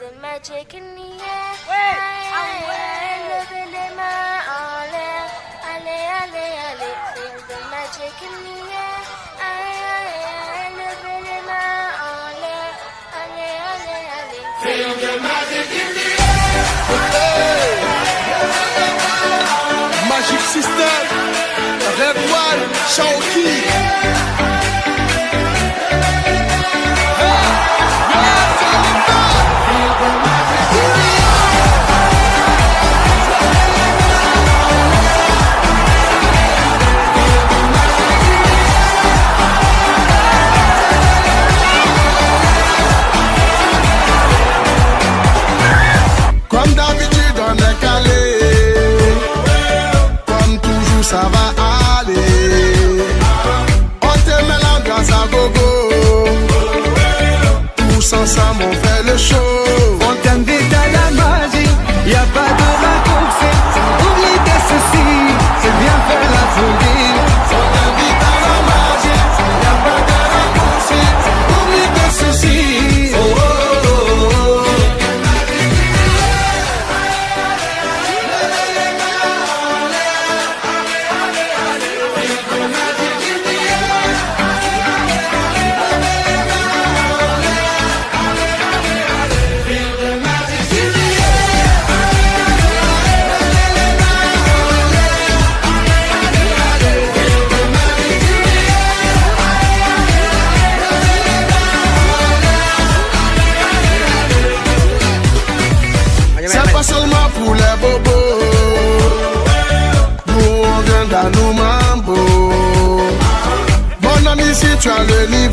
the magic in the air. Levez les mains en l'air. Allez, allez, allez, feel the magic in the air. Levez les mains en l'air. Allez, allez, allez, feel the magic in the air. Magic System, Red One, Shawky. Comme d'habitude on est calé, comme toujours ça va aller. On te met l'ambiance à gogo, tous ensemble on fait le show. On t'invite à la magie, y a pas de raccourci. Oublie tes soucis, c'est bien faire la folie. On t'invite à la magie, y a pas de raccourci. Oublie tes soucis. Oh, oh, oh, oh. C'est pas seulement pour les bobos, nous on vient dans nos mambo. Mon ami, si tu as le niveau,